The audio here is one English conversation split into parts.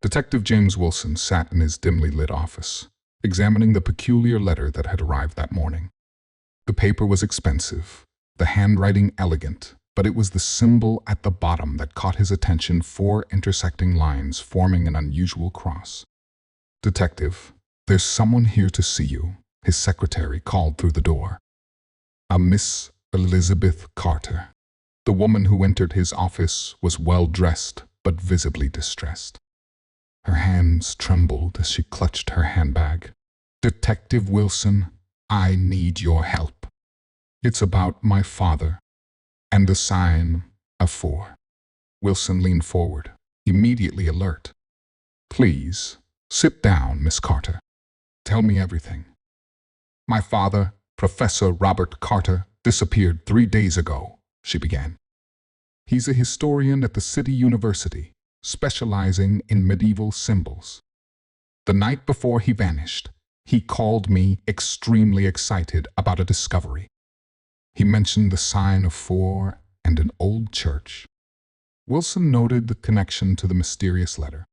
Detective James Wilson sat in his dimly lit office, examining the peculiar letter that had arrived that morning. The paper was expensive, the handwriting elegant, but it was the symbol at the bottom that caught his attention, 4 intersecting lines forming an unusual cross. "Detective, there's someone here to see you," his secretary called through the door. "A Miss Elizabeth Carter." The woman who entered his office was well-dressed but visibly distressed. Her hands trembled as she clutched her handbag. "Detective Wilson, I need your help. It's about my father and the sign of 4. Wilson leaned forward, immediately alert. "Please, sit down, Miss Carter. Tell me everything." "My father, Professor Robert Carter, disappeared 3 days ago," she began. "He's a historian at the City University, specializing in medieval symbols. The night before he vanished, he called me extremely excited about a discovery. He mentioned the sign of 4 and an old church." Wilson noted the connection to the mysterious letter.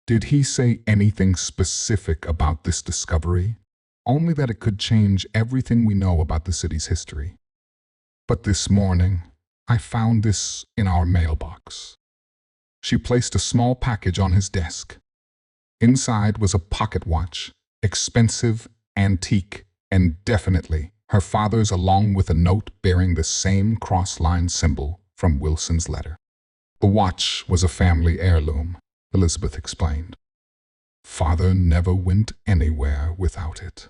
"Did he say anything specific about this discovery?" "Only that it could change everything we know about the city's history. But this morning, I found this in our mailbox." She placed a small package on his desk. Inside was a pocket watch, expensive, antique, and definitely her father's, along with a note bearing the same cross-line symbol from Wilson's letter. "The watch was a family heirloom," Elizabeth explained. "Father never went anywhere without it.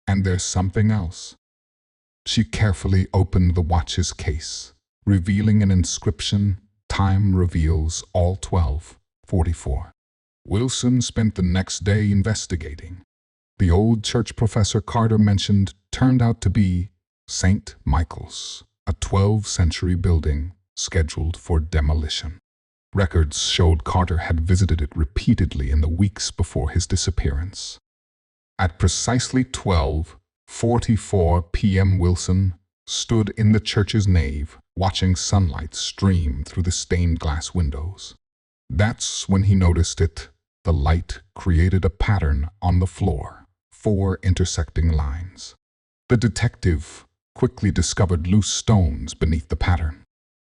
And there's something else." She carefully opened the watch's case, revealing an inscription, "Time reveals all 12:44. Wilson spent the next day investigating. The old church Professor Carter mentioned turned out to be St. Michael's, a 12th century building scheduled for demolition. Records showed Carter had visited it repeatedly in the weeks before his disappearance. At precisely 12:44 p.m. Wilson stood in the church's nave, watching sunlight stream through the stained glass windows. That's when he noticed it. The light created a pattern on the floor, 4 intersecting lines. The detective quickly discovered loose stones beneath the pattern.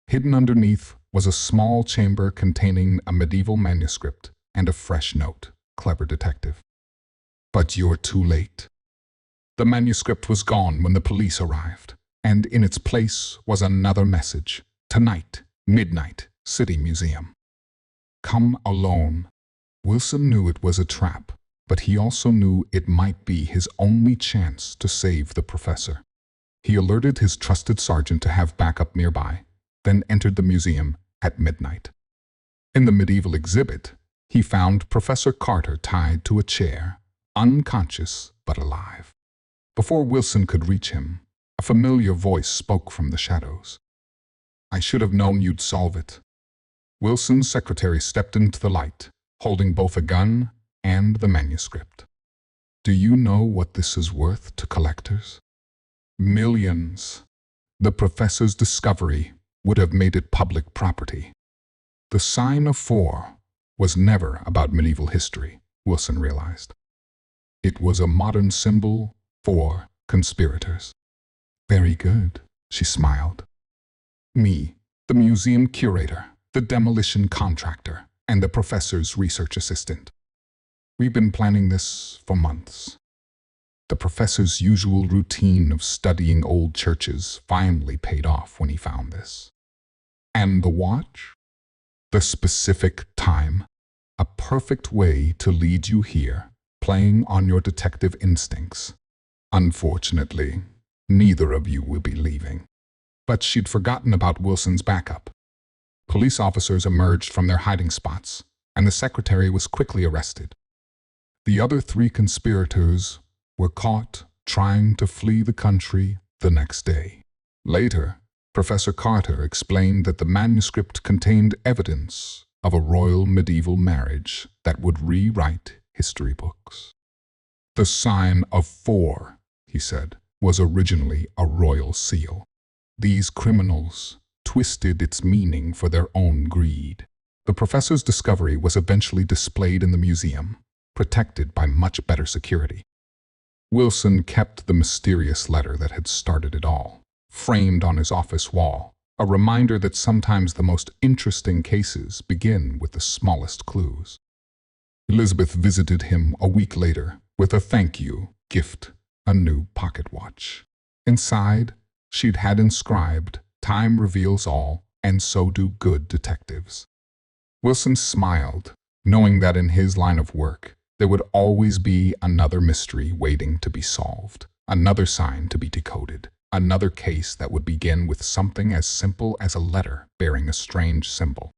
Hidden underneath was a small chamber containing a medieval manuscript and a fresh note. Clever detective. But you're too late. The manuscript was gone when the police arrived, and in its place was another message. "Tonight, midnight, City Museum. Come alone." Wilson knew it was a trap, but he also knew it might be his only chance to save the professor. He alerted his trusted sergeant to have backup nearby, then entered the museum at midnight. In the medieval exhibit, he found Professor Carter tied to a chair, unconscious but alive. Before Wilson could reach him, a familiar voice spoke from the shadows. "I should have known you'd solve it." Wilson's secretary stepped into the light, holding both a gun and the manuscript. "Do you know what this is worth to collectors?" "Millions." The professor's discovery would have made it public property. The sign of 4 was never about medieval history, Wilson realized. It was a modern symbol for conspirators. "Very good," she smiled. "Me, the museum curator, the demolition contractor, and the professor's research assistant. We've been planning this for months." The professor's usual routine of studying old churches finally paid off when he found this. "And the watch?" "The specific time. A perfect way to lead you here, playing on your detective instincts. Unfortunately, neither of you will be leaving." But she'd forgotten about Wilson's backup. Police officers emerged from their hiding spots, and the secretary was quickly arrested. The other 3 conspirators were caught trying to flee the country the next day. Later, Professor Carter explained that the manuscript contained evidence of a royal medieval marriage that would rewrite history books. "The sign of 4, he said, was originally a royal seal. These criminals twisted its meaning for their own greed. The professor's discovery was eventually displayed in the museum, protected by much better security. Wilson kept the mysterious letter that had started it all, framed on his office wall, a reminder that sometimes the most interesting cases begin with the smallest clues. Elizabeth visited him a week later with a thank you gift, a new pocket watch. Inside, she'd had inscribed, "Time reveals all, and so do good detectives." Wilson smiled, knowing that in his line of work, there would always be another mystery waiting to be solved, another sign to be decoded, another case that would begin with something as simple as a letter bearing a strange symbol.